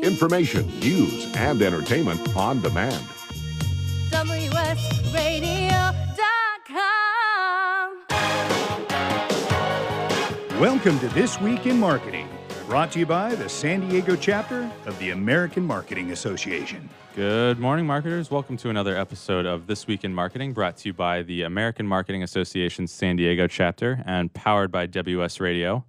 Information, news, and entertainment on demand. WSRadio.com. Welcome to This Week in Marketing, brought to you by the San Diego chapter of the American Marketing Association. Good morning, marketers. Welcome to another episode of This Week in Marketing, brought to you by the American Marketing Association's San Diego chapter and powered by WS Radio.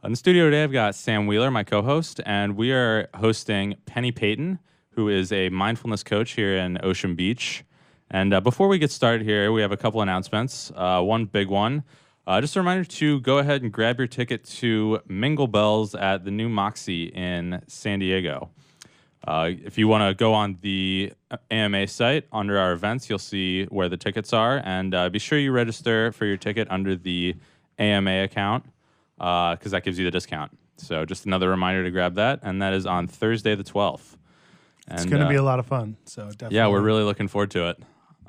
In the studio today, I've got Sam Wheeler, my co-host, and we are hosting Penny Payton, who is a mindfulness coach here in Ocean Beach. And before we get started here, we have a couple announcements. One big one. Just a reminder to go ahead and grab your ticket to Mingle Bells at the new Moxie in San Diego. If you want to go on the AMA site, under our events, you'll see where the tickets are. And be sure you register for your ticket under the AMA account, because that gives you the discount. So just another reminder to grab that. And that is on Thursday the 12th. It's going to be a lot of fun. So definitely. Yeah, we're really looking forward to it.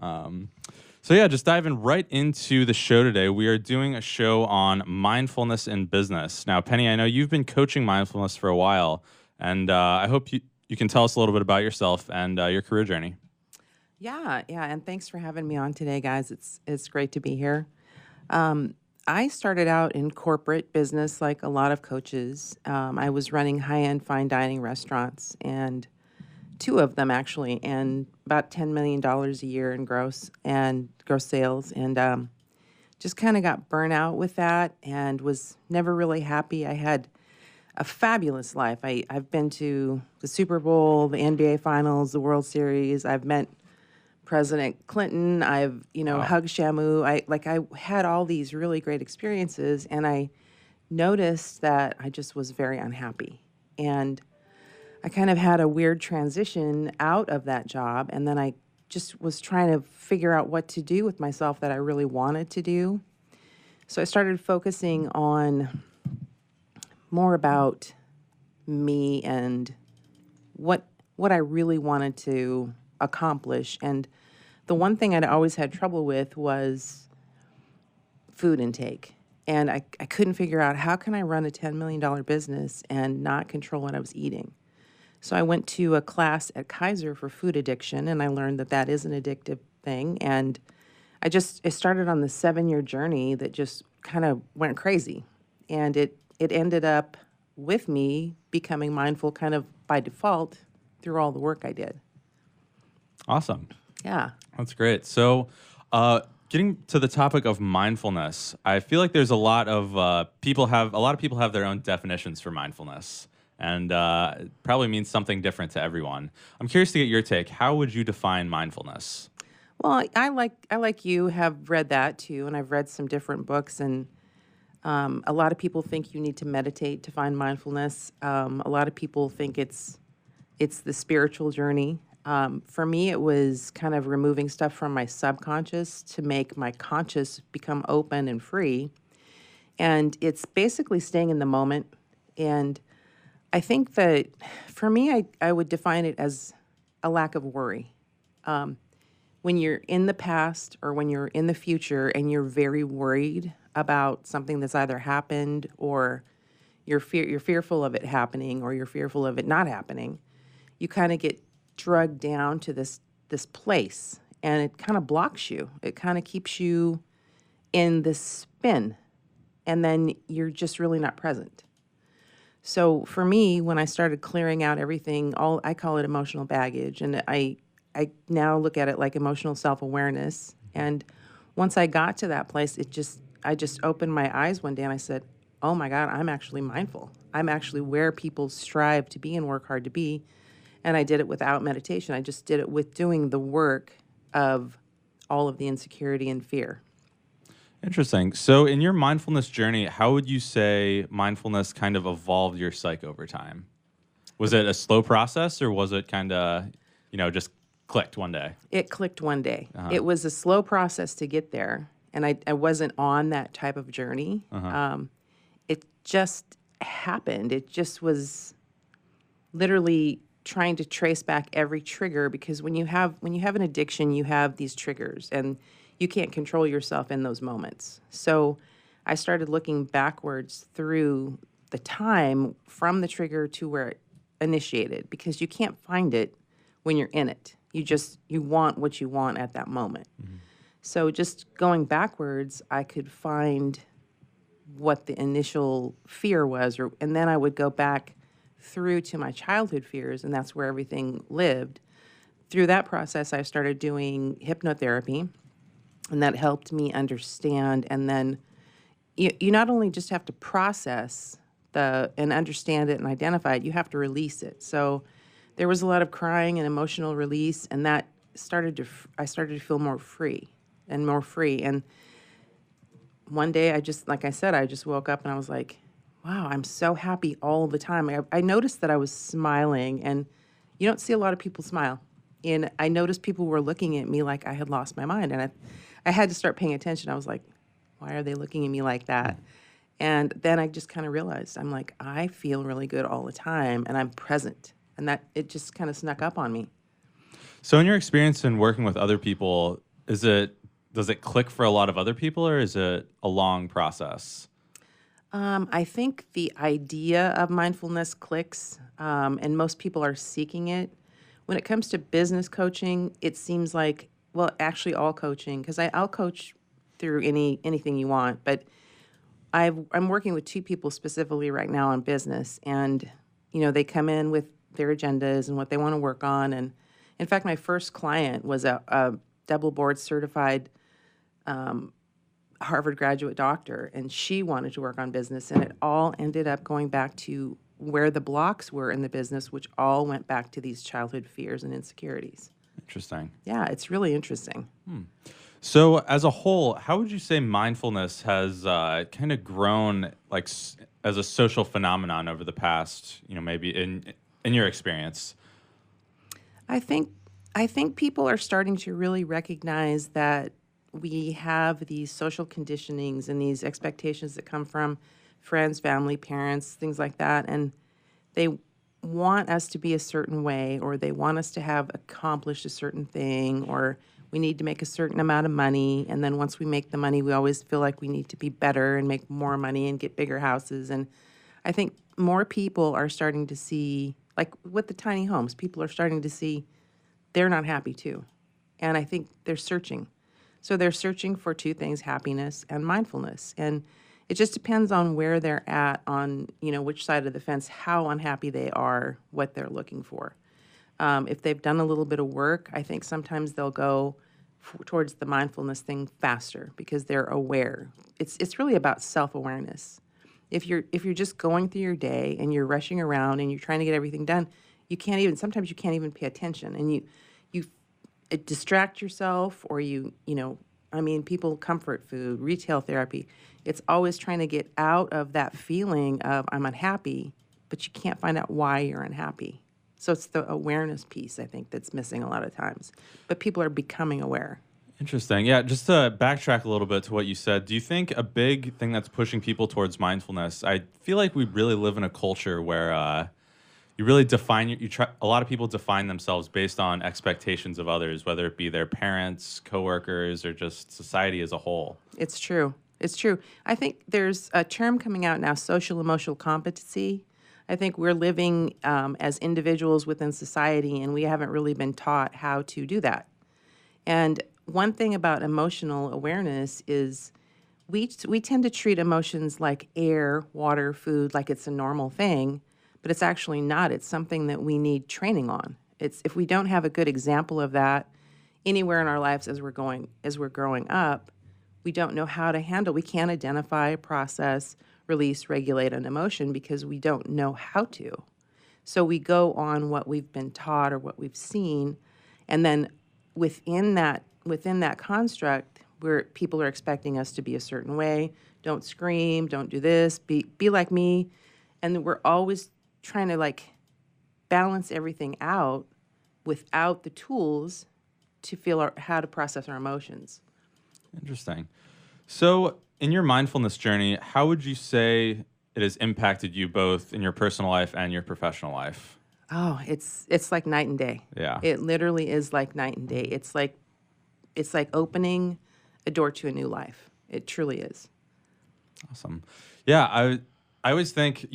So yeah, just diving right into the show today. We are doing a show on mindfulness in business. Now, Penny, I know you've been coaching mindfulness for a while, and I hope you can tell us a little bit about yourself and your career journey. Yeah, and thanks for having me on today, guys. It's great to be here. I started out in corporate business like a lot of coaches. I was running high-end fine dining restaurants, and two of them actually, and about $10 million a year in gross sales, and just kind of got burnt out with that and was never really happy. I had a fabulous life. I've been to the Super Bowl, the NBA Finals, the World Series. I've met President Clinton. I've hugged Shamu. I had all these really great experiences, and I noticed that I just was very unhappy. And I kind of had a weird transition out of that job, and then I just was trying to figure out what to do with myself that I really wanted to do. So I started focusing on more about me and what I really wanted to accomplish. And the one thing I'd always had trouble with was food intake. And I couldn't figure out, how can I run a $10 million business and not control what I was eating? So I went to a class at Kaiser for food addiction, and I learned that is an addictive thing. And it started on the 7-year journey that just kind of went crazy. And it ended up with me becoming mindful kind of by default through all the work I did. Awesome. Yeah. That's great. So getting to the topic of mindfulness, I feel like there's a lot of people have their own definitions for mindfulness. And probably means something different to everyone. I'm curious to get your take. How would you define mindfulness? Well, I like you have read that too, and I've read some different books. And a lot of people think you need to meditate to find mindfulness. A lot of people think it's the spiritual journey. For me, it was kind of removing stuff from my subconscious to make my conscious become open and free. And it's basically staying in the moment. And I think that for me, I would define it as a lack of worry. When you're in the past or when you're in the future and you're very worried about something that's either happened or you're fearful of it happening or you're fearful of it not happening, you kind of get drugged down to this place, and it kind of blocks you. It kind of keeps you in this spin, and then you're just really not present. So for me, when I started clearing out everything, I call it emotional baggage, and I now look at it like emotional self-awareness. And once I got to that place, I just opened my eyes one day and I said, oh my God, I'm actually mindful. I'm actually where people strive to be and work hard to be. And I did it without meditation. I just did it with doing the work of all of the insecurity and fear. Interesting. So in your mindfulness journey, how would you say mindfulness kind of evolved your psyche over time? Was it a slow process, or was it kind of, just clicked one day? It clicked one day. It was a slow process to get there, and I wasn't on that type of journey. It just happened. It just was literally trying to trace back every trigger, because when you have an addiction, you have these triggers, and you can't control yourself in those moments. So I started looking backwards through the time from the trigger to where initiated because you can't find it when you're in it. You want what you want at that moment. So just going backwards, I could find what the initial fear was, and then I would go back through to my childhood fears, and that's where everything lived. Through that process, I started doing hypnotherapy, and that helped me understand. And then you not only just have to process and understand it and identify it, you have to release it. So there was a lot of crying and emotional release, and that I started to feel more free. And one day, like I said, I just woke up and I was like, wow, I'm so happy all the time. I noticed that I was smiling, and you don't see a lot of people smile. And I noticed people were looking at me like I had lost my mind, and I had to start paying attention. I was like, why are they looking at me like that? And then I just kind of realized, I'm like, I feel really good all the time, and I'm present. And that it just kind of snuck up on me. So in your experience in working with other people, does it click for a lot of other people, or is it a long process? I think the idea of mindfulness clicks, and most people are seeking it. When it comes to business coaching, it seems like, well, actually all coaching, because I'll coach through anything you want, but I'm working with two people specifically right now on business, and they come in with their agendas and what they want to work on. And in fact, my first client was a double board certified Harvard graduate doctor, and she wanted to work on business, and it all ended up going back to where the blocks were in the business, which all went back to these childhood fears and insecurities. Interesting. Yeah, it's really interesting. So as a whole, how would you say mindfulness has kind of grown as a social phenomenon over the past, maybe in your experience? I think people are starting to really recognize that we have these social conditionings and these expectations that come from friends, family, parents, things like that, and they want us to be a certain way, or they want us to have accomplished a certain thing, or we need to make a certain amount of money, and then once we make the money, we always feel like we need to be better and make more money and get bigger houses. And I think more people are starting to see, like with the tiny homes, people are starting to see they're not happy too. And I think they're searching. So they're searching for two things, happiness and mindfulness. And it just depends on where they're at on, which side of the fence, how unhappy they are, what they're looking for. If they've done a little bit of work, I think sometimes they'll go towards the mindfulness thing faster because they're aware. It's really about self-awareness. If you're just going through your day and you're rushing around and you're trying to get everything done, sometimes you can't even pay attention, and you distract yourself, or people comfort food, retail therapy. It's always trying to get out of that feeling of I'm unhappy, but you can't find out why you're unhappy. So it's the awareness piece, I think, that's missing a lot of times. But people are becoming aware. Interesting. Yeah, just to backtrack a little bit to what you said, do you think a big thing that's pushing people towards mindfulness, I feel like we really live in a culture where you really a lot of people define themselves based on expectations of others, whether it be their parents, coworkers, or just society as a whole. It's true. It's true. I think there's a term coming out now, social emotional competency. I think we're living as individuals within society, and we haven't really been taught how to do that. And one thing about emotional awareness is we tend to treat emotions like air, water, food, like it's a normal thing, but it's actually not. It's something that we need training on. If we don't have a good example of that anywhere in our lives as we're growing up, we don't know how to handle. We can't identify, process, release, regulate an emotion because we don't know how to. So we go on what we've been taught or what we've seen, and then within that construct, where people are expecting us to be a certain way, don't scream, don't do this, be like me, and we're always trying to balance everything out without the tools to feel how to process our emotions. Interesting. So in your mindfulness journey, how would you say it has impacted you both in your personal life and your professional life? Oh, it's like night and day. Yeah. It literally is like night and day. It's like opening a door to a new life. It truly is. Awesome. Yeah, I always think,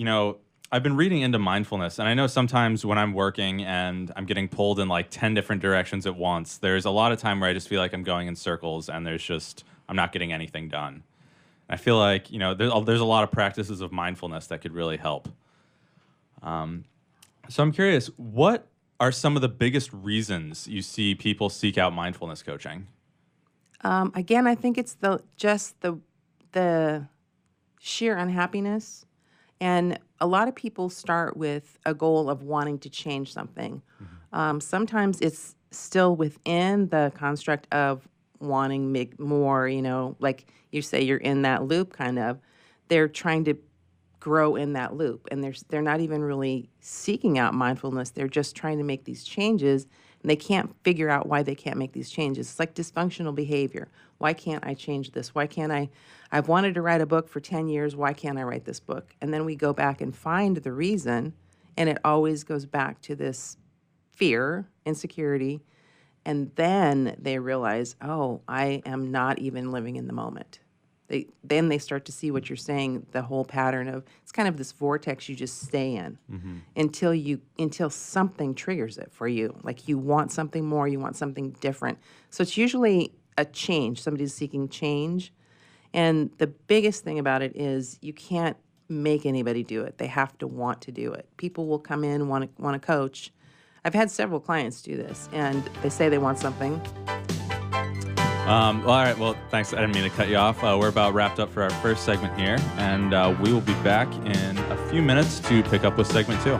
I've been reading into mindfulness, and I know sometimes when I'm working and I'm getting pulled in like 10 different directions at once, there's a lot of time where I just feel like I'm going in circles and I'm not getting anything done. I feel like, there's a lot of practices of mindfulness that could really help. So I'm curious, what are some of the biggest reasons you see people seek out mindfulness coaching? Again, I think it's the sheer unhappiness. And a lot of people start with a goal of wanting to change something. Mm-hmm. Sometimes it's still within the construct of wanting more, like you say, you're in that loop kind of. They're trying to grow in that loop, and they're not even really seeking out mindfulness. They're just trying to make these changes, and they can't figure out why they can't make these changes. It's like dysfunctional behavior. Why can't I change this? Why can't I've wanted to write a book for 10 years. Why can't I write this book? And then we go back and find the reason, and it always goes back to this fear, insecurity, and then they realize, oh, I am not even living in the moment. Then they start to see what you're saying, the whole pattern of, it's kind of this vortex you just stay in until something triggers it for you. Like you want something more, you want something different. So it's usually a change. Somebody's seeking change. And the biggest thing about it is you can't make anybody do it. They have to want to do it. People will come in, want to coach. I've had several clients do this, and they say they want something. All right. Well, thanks. I didn't mean to cut you off. We're about wrapped up for our first segment here, and we will be back in a few minutes to pick up with segment 2.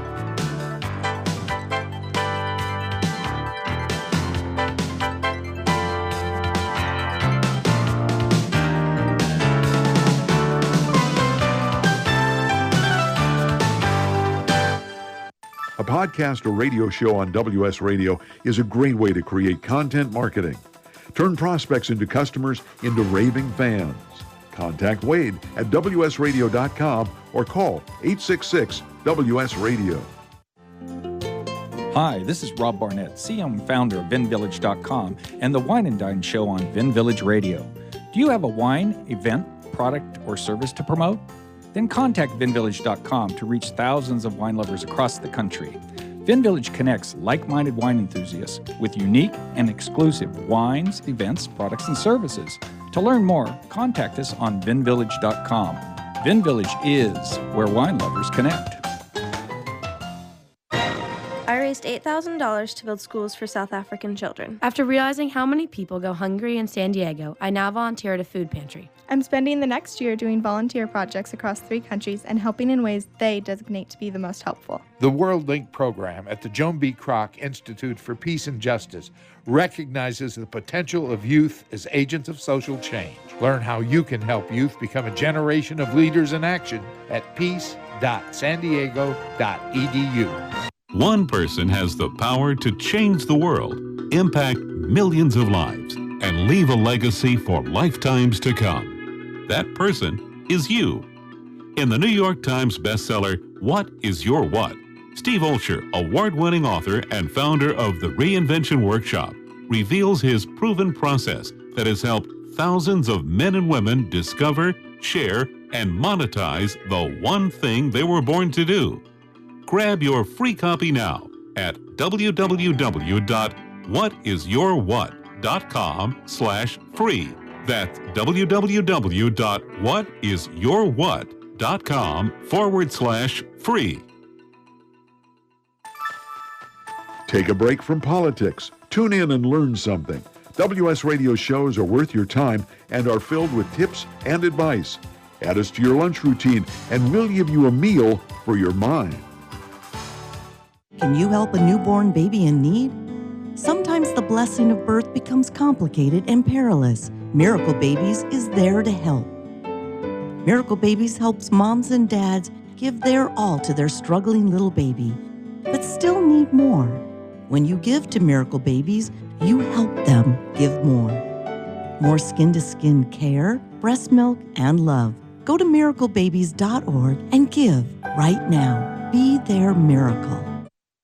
A podcast or radio show on WS Radio is a great way to create content marketing. Turn prospects into customers into raving fans. Contact Wade at wsradio.com or call 866-WS-RADIO. Hi, this is Rob Barnett, CEO and founder of VinVillage.com and the Wine and Dine Show on VinVillage Radio. Do you have a wine, event, product, or service to promote? Then contact VinVillage.com to reach thousands of wine lovers across the country. VinVillage connects like-minded wine enthusiasts with unique and exclusive wines, events, products, and services. To learn more, contact us on VinVillage.com. VinVillage is where wine lovers connect. I raised $8,000 to build schools for South African children. After realizing how many people go hungry in San Diego, I now volunteer at a food pantry. I'm spending the next year doing volunteer projects across 3 countries and helping in ways they designate to be the most helpful. The World Link program at the Joan B. Kroc Institute for Peace and Justice recognizes the potential of youth as agents of social change. Learn how you can help youth become a generation of leaders in action at peace.sandiego.edu. One person has the power to change the world, impact millions of lives, and leave a legacy for lifetimes to come. That person is you. In the New York Times bestseller, What is Your What? Steve Olsher, award-winning author and founder of the Reinvention Workshop, reveals his proven process that has helped thousands of men and women discover, share, and monetize the one thing they were born to do. Grab your free copy now at www.whatisyourwhat.com/free. That's www.whatisyourwhat.com/free. Take a break from politics. Tune in and learn something. WS Radio shows are worth your time and are filled with tips and advice. Add us to your lunch routine, and we'll give you a meal for your mind. Can you help a newborn baby in need? Sometimes the blessing of birth becomes complicated and perilous. Miracle Babies is there to help. Miracle Babies helps moms and dads give their all to their struggling little baby, but still need more. When you give to Miracle Babies, you help them give more. More skin-to-skin care, breast milk, and love. Go to miraclebabies.org and give right now. Be their miracle.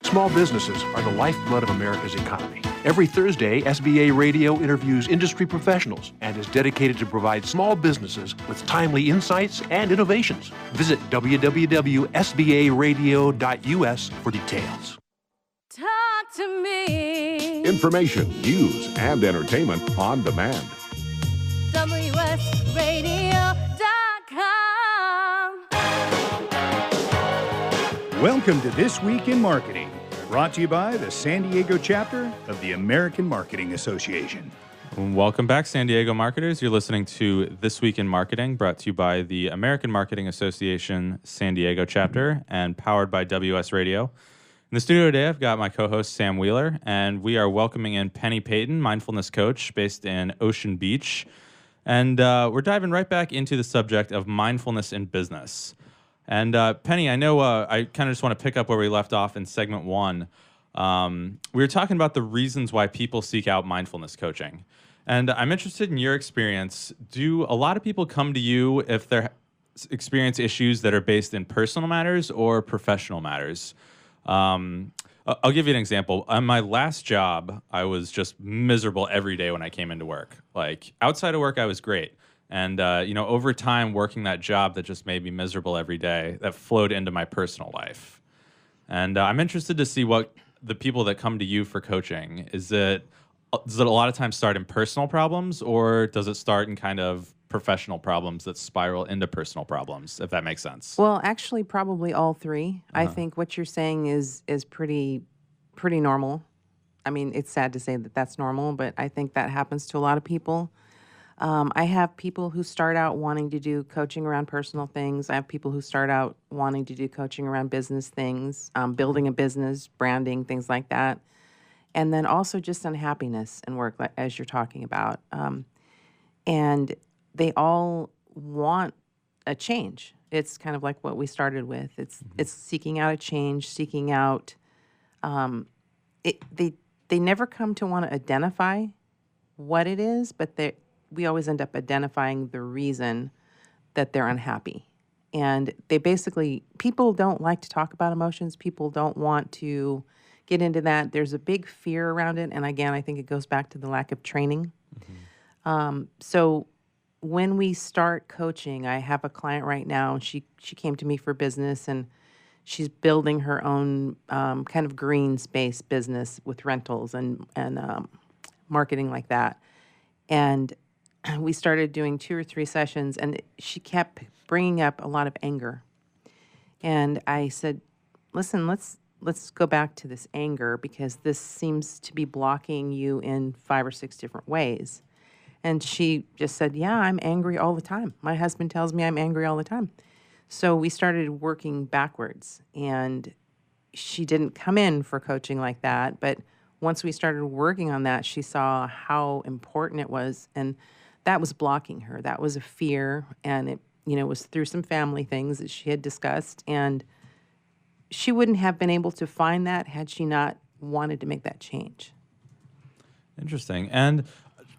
Small businesses are the lifeblood of America's economy. Every Thursday, SBA Radio interviews industry professionals and is dedicated to provide small businesses with timely insights and innovations. Visit www.sbaradio.us for details. Talk to me. Information, news, and entertainment on demand. WSRadio.com. Welcome to This Week in Marketing, brought to you by the San Diego chapter of the American Marketing Association. Welcome back, San Diego marketers. You're listening to This Week in Marketing, brought to you by the American Marketing Association San Diego chapter and powered by WS Radio. In the studio today, I've got my co-host, Sam Wheeler, and we are welcoming in Penny Payton, mindfulness coach based in Ocean Beach. And we're diving right back into the subject of mindfulness in business. And Penny, I know I kind of just want to pick up where we left off in segment one. We were talking about the reasons why people seek out mindfulness coaching. And I'm interested in your experience. Do a lot of people come to you if they experience issues that are based in personal matters or professional matters? I'll give you an example. On my last job, I was just miserable every day when I came into work. Like, outside of work, I was great. And, over time, working that job that just made me miserable every day, that flowed into my personal life. And I'm interested to see what the people that come to you for coaching, does it a lot of times start in personal problems, or does it start in kind of professional problems that spiral into personal problems, if that makes sense? Well, actually, probably all three. I think what you're saying is pretty normal. I mean, it's sad to say that that's normal, but I think that happens to a lot of people. I have people who start out wanting to do coaching around personal things. I have people who start out wanting to do coaching around business things, building a business, branding, things like that. And then also just unhappiness in work, as you're talking about. And they all want a change. It's kind of like what we started with. It's seeking out a change, seeking out. They never come to want to identify what it is, but we always end up identifying the reason that they're unhappy. And people don't like to talk about emotions. People don't want to get into that. There's a big fear around it. And again, I think it goes back to the lack of training. So when we start coaching, I have a client right now. She came to me for business, and she's building her own kind of green space business with rentals and marketing like that. And we started doing 2 or 3 sessions, and she kept bringing up a lot of anger. And I said, listen, let's go back to this anger, because this seems to be blocking you in 5 or 6 different ways. And she just said, yeah, I'm angry all the time. My husband tells me I'm angry all the time. So we started working backwards, and she didn't come in for coaching like that. But once we started working on that, she saw how important it was. And that was blocking her. That was a fear. And it, was through some family things that she had discussed. And she wouldn't have been able to find that had she not wanted to make that change. Interesting. And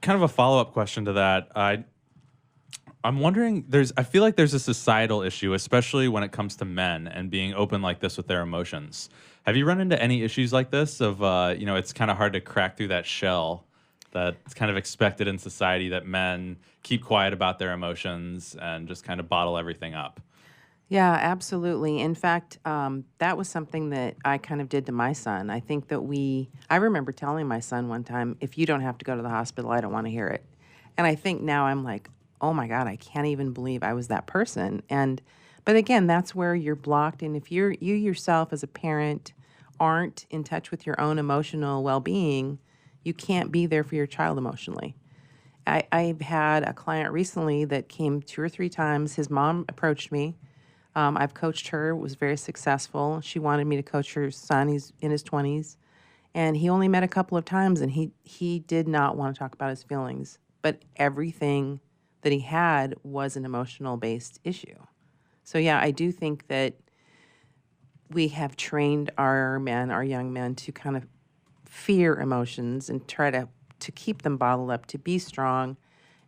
kind of a follow-up question to that, I'm wondering, I feel like there's a societal issue, especially when it comes to men and being open like this with their emotions. Have you run into any issues like this of, it's kind of hard to crack through that shell that's kind of expected in society, that men keep quiet about their emotions and just kind of bottle everything up? Yeah, absolutely. In fact, that was something that I kind of did to my son. I think that I remember telling my son one time, if you don't have to go to the hospital, I don't want to hear it. And I think now I'm like, oh my God, I can't even believe I was that person. But again, that's where you're blocked. And if you yourself as a parent aren't in touch with your own emotional well-being, you can't be there for your child emotionally. I've had a client recently that came 2 or 3 times. His mom approached me. I've coached her, was very successful. She wanted me to coach her son. He's in his 20s. And he only met a couple of times, and he did not want to talk about his feelings. But everything that he had was an emotional-based issue. So, yeah, I do think that we have trained our young men, to kind of fear emotions and try to keep them bottled up, to be strong.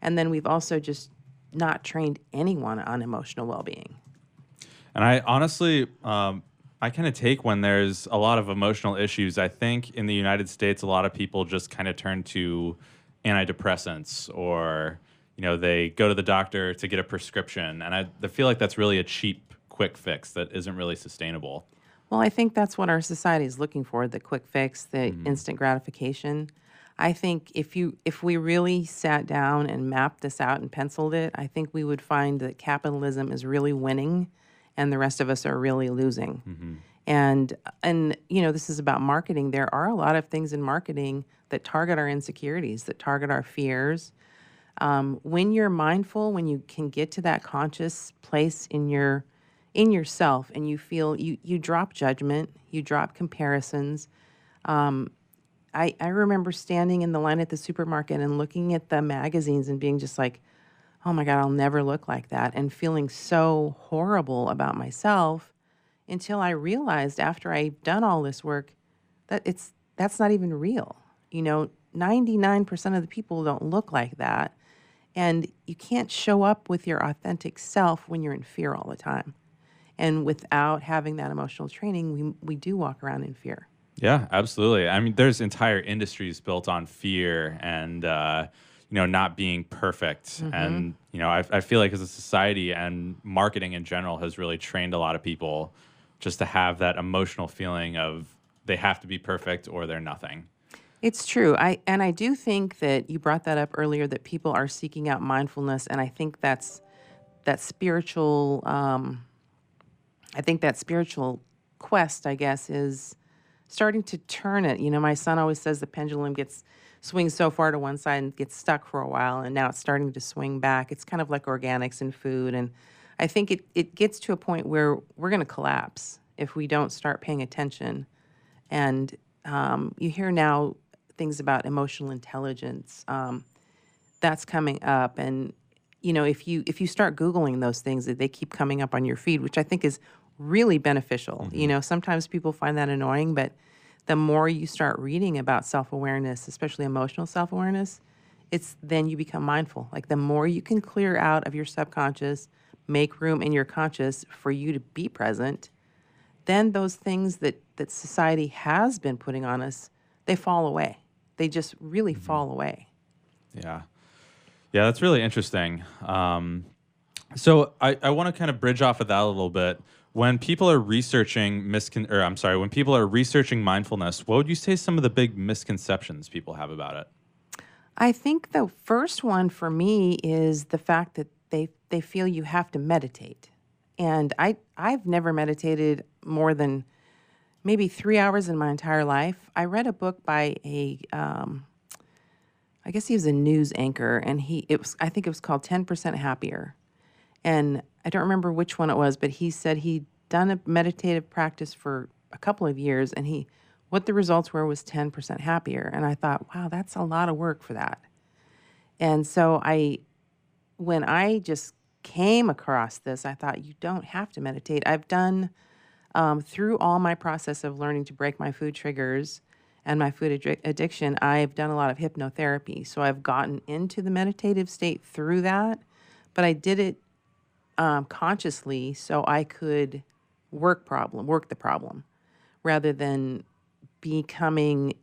And then we've also just not trained anyone on emotional well-being. And I honestly, I kind of take when there's a lot of emotional issues. I think in the United States, a lot of people just kind of turn to antidepressants, or they go to the doctor to get a prescription, and I feel like that's really a cheap, quick fix that isn't really sustainable. Well, I think that's what our society is looking for, the quick fix, the instant gratification. I think if we really sat down and mapped this out and penciled it, I think we would find that capitalism is really winning and the rest of us are really losing. And this is about marketing. There are a lot of things in marketing that target our insecurities, that target our fears. When you're mindful, when you can get to that conscious place in yourself, and you feel you drop judgment, you drop comparisons. I remember standing in the line at the supermarket and looking at the magazines and being just like, oh my God, I'll never look like that, and feeling so horrible about myself, until I realized after I'd done all this work that that's not even real. 99% of the people don't look like that. And you can't show up with your authentic self when you're in fear all the time. And without having that emotional training, we do walk around in fear. Yeah, absolutely. I mean, there's entire industries built on fear and, not being perfect. And, I feel like as a society and marketing in general has really trained a lot of people just to have that emotional feeling of they have to be perfect or they're nothing. It's true. I do think that you brought that up earlier, that people are seeking out mindfulness, and I think that spiritual quest, I guess, is starting to turn it. My son always says the pendulum swings so far to one side and gets stuck for a while, and now it's starting to swing back. It's kind of like organics in food, and I think it gets to a point where we're going to collapse if we don't start paying attention. And you hear now things about emotional intelligence. That's coming up, and if you start Googling those things, they keep coming up on your feed, which I think is really beneficial. Sometimes people find that annoying, but the more you start reading about self-awareness, especially emotional self-awareness, then you become mindful. Like, the more you can clear out of your subconscious, make room in your conscious for you to be present, then those things that society has been putting on us, they fall away. They just really fall away. Yeah. Yeah, that's really interesting. So I want to kind of bridge off of that a little bit. When people are researching when people are researching mindfulness, what would you say some of the big misconceptions people have about it? I think the first one for me is the fact that they feel you have to meditate. And I've never meditated more than maybe 3 hours in my entire life. I read a book by I guess he was a news anchor, and I think it was called 10% Happier. And I don't remember which one it was, but he said he'd done a meditative practice for a couple of years, and what the results were was 10% happier. And I thought, wow, that's a lot of work for that. And so when I just came across this, I thought, you don't have to meditate. I've done, through all my process of learning to break my food triggers and my food addiction, I've done a lot of hypnotherapy. So I've gotten into the meditative state through that, but I did it consciously so I could work the problem, rather than becoming,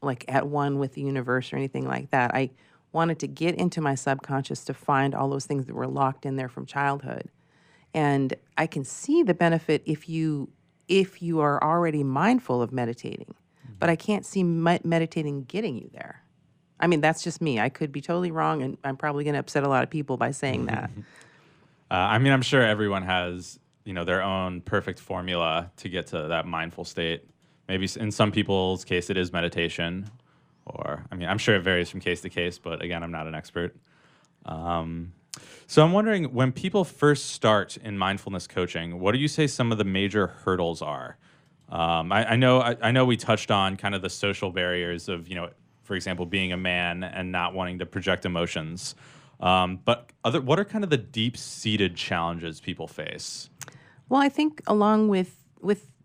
like at one with the universe or anything like that. I wanted to get into my subconscious to find all those things that were locked in there from childhood. And I can see the benefit if you are already mindful of meditating, but I can't see meditating getting you there. I mean, that's just me. I could be totally wrong, and I'm probably going to upset a lot of people by saying that. I'm sure everyone has, their own perfect formula to get to that mindful state. Maybe in some people's case, it is meditation, or, I'm sure it varies from case to case, but again, I'm not an expert. So I'm wondering, when people first start in mindfulness coaching, what do you say some of the major hurdles are? I know we touched on kind of the social barriers of, for example, being a man and not wanting to project emotions. But what are kind of the deep-seated challenges people face? Well, I think along with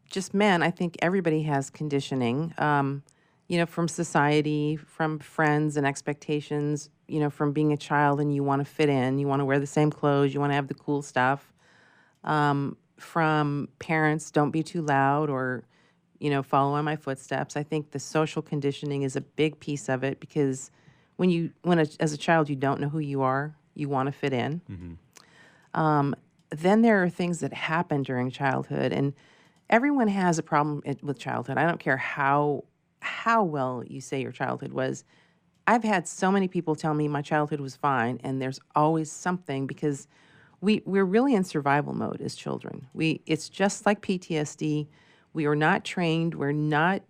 just men, I think everybody has conditioning, from society, from friends and expectations, from being a child and you want to fit in, you want to wear the same clothes, you want to have the cool stuff. from parents, don't be too loud or, follow in my footsteps. I think the social conditioning is a big piece of it because as a child, you don't know who you are. You want to fit in. Mm-hmm. Then there are things that happen during childhood, and everyone has a problem with childhood. I don't care how well you say your childhood was. I've had so many people tell me my childhood was fine, and there's always something because we're really in survival mode as children. It's just like PTSD. We are not trained. We're not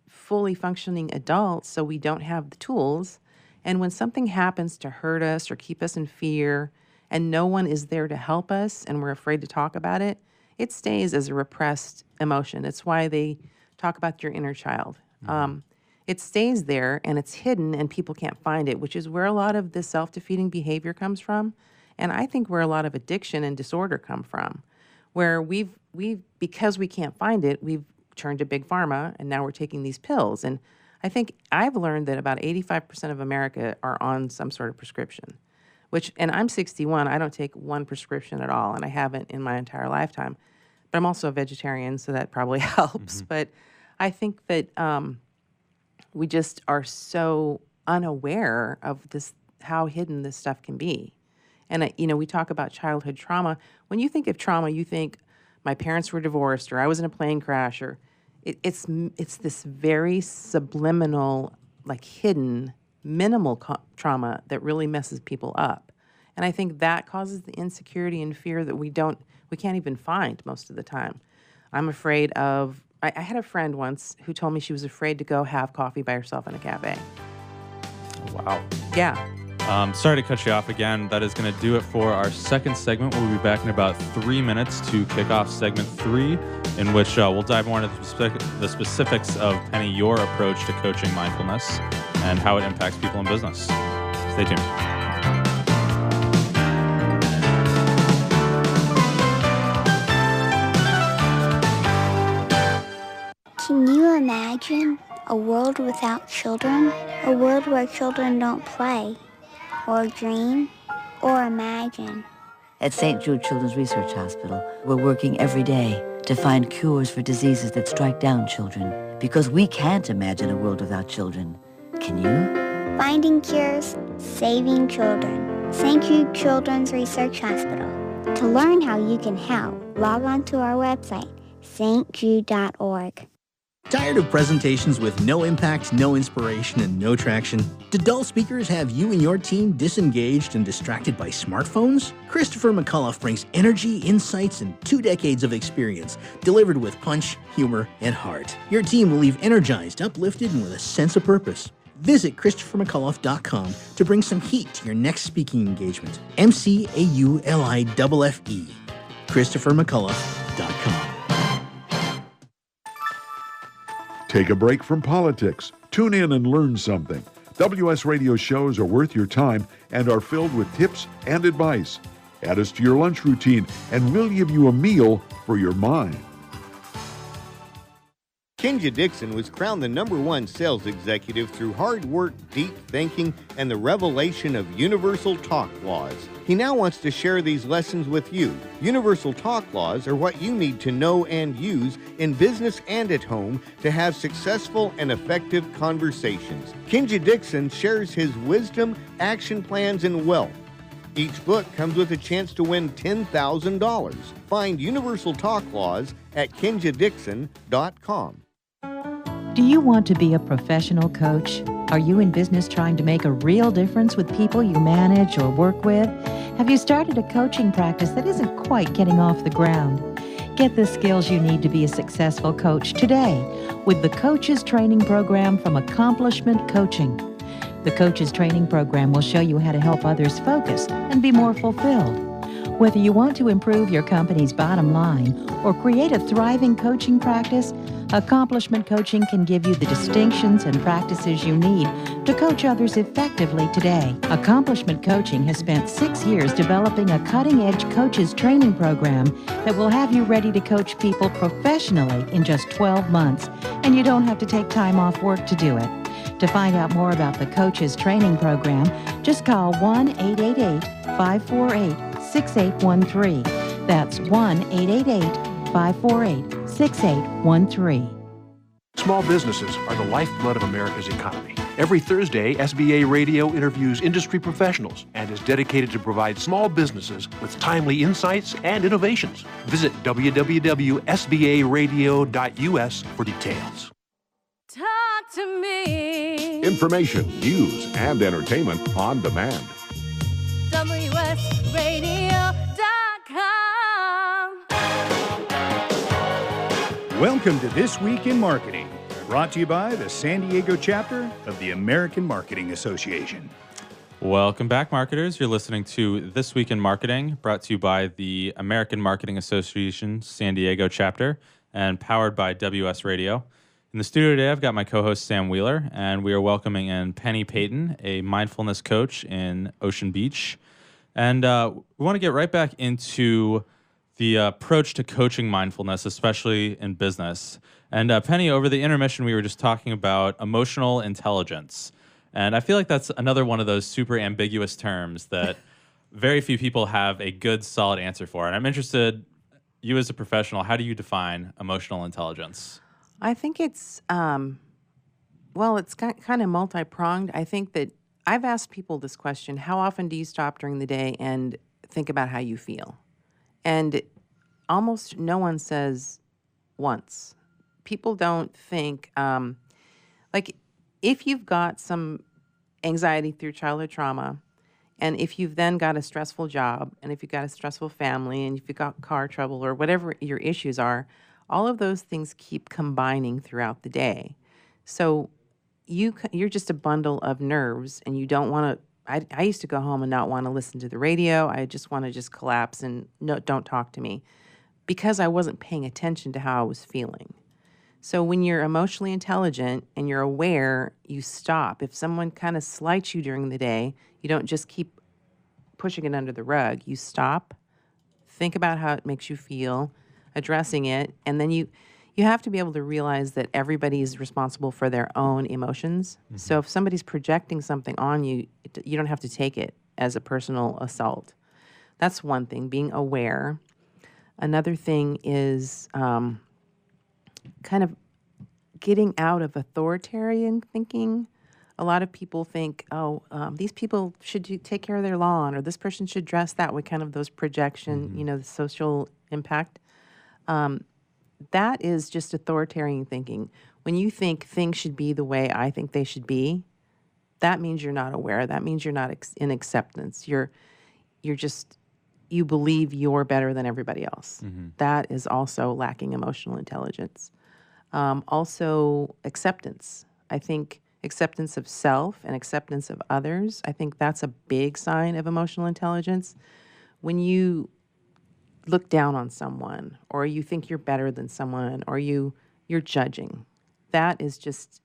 fully functioning adults, so we don't have the tools. And when something happens to hurt us or keep us in fear, and no one is there to help us, and we're afraid to talk about it, it stays as a repressed emotion. It's why they talk about your inner child. Mm-hmm. It stays there, and it's hidden, and people can't find it, which is where a lot of the self-defeating behavior comes from. And I think where a lot of addiction and disorder come from, where we've because we can't find it, we've turned to big pharma, and now we're taking these pills. And I think I've learned that about 85% of America are on some sort of prescription, and I'm 61. I don't take one prescription at all, and I haven't in my entire lifetime. But I'm also a vegetarian, so that probably helps. Mm-hmm. But I think that we just are so unaware of this, how hidden this stuff can be. And, we talk about childhood trauma. When you think of trauma, you think my parents were divorced or I was in a plane crash or it's this very subliminal, like hidden, minimal trauma that really messes people up. And I think that causes the insecurity and fear that we can't even find most of the time. I'm afraid of, I had a friend once who told me she was afraid to go have coffee by herself in a cafe. Wow. Yeah. Sorry to cut you off again. That is going to do it for our second segment. We'll be back in about 3 minutes to kick off segment 3, in which we'll dive more into the specifics of, Penny, your approach to coaching mindfulness and how it impacts people in business. Stay tuned. Can you imagine a world without children? A world where children don't play, or dream, or imagine. At St. Jude Children's Research Hospital, we're working every day to find cures for diseases that strike down children, because we can't imagine a world without children. Can you? Finding cures, saving children. St. Jude Children's Research Hospital. To learn how you can help, log on to our website, stjude.org. Tired of presentations with no impact, no inspiration, and no traction? Do dull speakers have you and your team disengaged and distracted by smartphones? Christopher McCullough brings energy, insights, and 2 decades of experience, delivered with punch, humor, and heart. Your team will leave energized, uplifted, and with a sense of purpose. Visit ChristopherMcCullough.com to bring some heat to your next speaking engagement. McCulloughe. ChristopherMcCullough.com. Take a break from politics. Tune in and learn something. WS Radio shows are worth your time and are filled with tips and advice. Add us to your lunch routine, and we'll give you a meal for your mind. Kenja Dixon was crowned the #1 sales executive through hard work, deep thinking, and the revelation of universal talk laws. He now wants to share these lessons with you. Universal talk laws are what you need to know and use in business and at home to have successful and effective conversations. Kenja Dixon shares his wisdom, action plans, and wealth. Each book comes with a chance to win $10,000. Find Universal Talk Laws at kenjadixon.com. Do you want to be a professional coach? Are you in business trying to make a real difference with people you manage or work with? Have you started a coaching practice that isn't quite getting off the ground? Get the skills you need to be a successful coach today with the Coaches Training Program from Accomplishment Coaching. The Coaches Training Program will show you how to help others focus and be more fulfilled. Whether you want to improve your company's bottom line or create a thriving coaching practice, Accomplishment Coaching can give you the distinctions and practices you need to coach others effectively today. Accomplishment Coaching has spent 6 years developing a cutting-edge coaches training program that will have you ready to coach people professionally in just 12 months, and you don't have to take time off work to do it. To find out more about the Coaches Training Program, just call 1-888-548-6813. That's 1-888-548-6813. Small businesses are the lifeblood of America's economy. Every Thursday, SBA Radio interviews industry professionals and is dedicated to provide small businesses with timely insights and innovations. Visit www.sbaradio.us for details. Talk to me. Information, news, and entertainment on demand. WSRadio.com. Welcome to This Week in Marketing, brought to you by the San Diego chapter of the American Marketing Association. Welcome back, marketers. You're listening to This Week in Marketing, brought to you by the American Marketing Association San Diego chapter and powered by WS Radio. In the studio today, I've got my co-host Sam Wheeler, and we are welcoming in Penny Payton, a mindfulness coach in Ocean Beach. And we want to get right back into the approach to coaching mindfulness, especially in business. And Penny, over the intermission, we were just talking about emotional intelligence. And I feel like that's another one of those super ambiguous terms that very few people have a good, solid answer for. And I'm interested, you as a professional, how do you define emotional intelligence? I think it's, it's kind of multi-pronged. I think that I've asked people this question: how often do you stop during the day and think about how you feel? And almost no one says once. People don't think, if you've got some anxiety through childhood trauma, and if you've then got a stressful job, and if you've got a stressful family, and if you've got car trouble or whatever your issues are, all of those things keep combining throughout the day. So you're just a bundle of nerves, and you don't want to. I used to go home and not want to listen to the radio. I just want to collapse and don't talk to me, because I wasn't paying attention to how I was feeling. So when you're emotionally intelligent and you're aware, you stop. If someone kind of slights you during the day, you don't just keep pushing it under the rug. You stop, think about how it makes you feel, addressing it, and then you have to be able to realize that everybody is responsible for their own emotions. Mm-hmm. So if somebody's projecting something on you, you don't have to take it as a personal assault. That's one thing, being aware. Another thing is kind of getting out of authoritarian thinking. A lot of people think, these people should take care of their lawn, or this person should dress that way, kind of those projection, the social impact. That is just authoritarian thinking. When you think things should be the way I think they should be, that means you're not aware. That means you're not in acceptance. You believe you're better than everybody else. Mm-hmm. That is also lacking emotional intelligence. Also, acceptance. I think acceptance of self and acceptance of others, I think that's a big sign of emotional intelligence. When you look down on someone, or you think you're better than someone, or you're judging, that is just,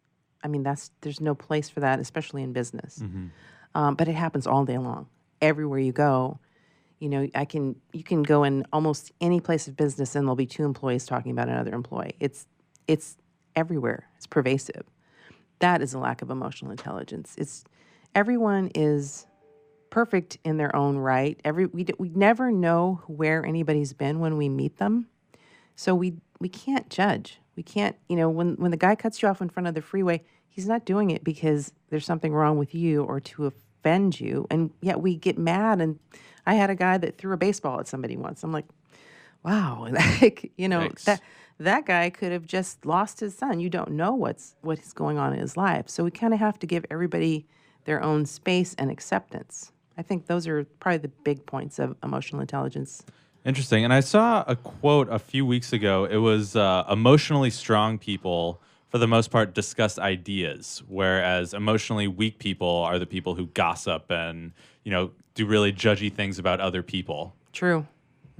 there's no place for that, especially in business. Mm-hmm. But it happens all day long. Everywhere you go, you can go in almost any place of business and there'll be two employees talking about another employee. It's everywhere. It's pervasive. That is a lack of emotional intelligence. Everyone is perfect in their own right. We never know where anybody's been when we meet them, so we can't judge. We can't, when the guy cuts you off in front of the freeway, he's not doing it because there's something wrong with you or to offend you, and yet we get mad. And I had a guy that threw a baseball at somebody once. I'm like, wow, that guy could have just lost his son. You don't know what's going on in his life, so we kind of have to give everybody their own space and acceptance. I think those are probably the big points of emotional intelligence. Interesting. And I saw a quote a few weeks ago. It was emotionally strong people, for the most part, discuss ideas, whereas emotionally weak people are the people who gossip and, do really judgy things about other people. True.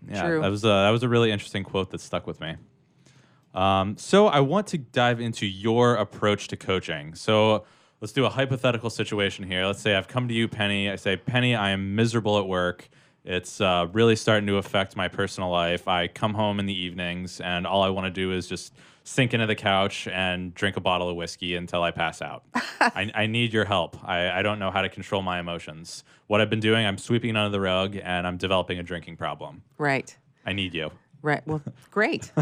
Yeah, True. That was a really interesting quote that stuck with me. So I want to dive into your approach to coaching. So let's do a hypothetical situation here. Let's say I've come to you, Penny. I say, Penny, I am miserable at work. It's really starting to affect my personal life. I come home in the evenings, and all I want to do is just sink into the couch and drink a bottle of whiskey until I pass out. I need your help. I don't know how to control my emotions. What I've been doing, I'm sweeping it under the rug, and I'm developing a drinking problem. Right. I need you. Right. Well, great.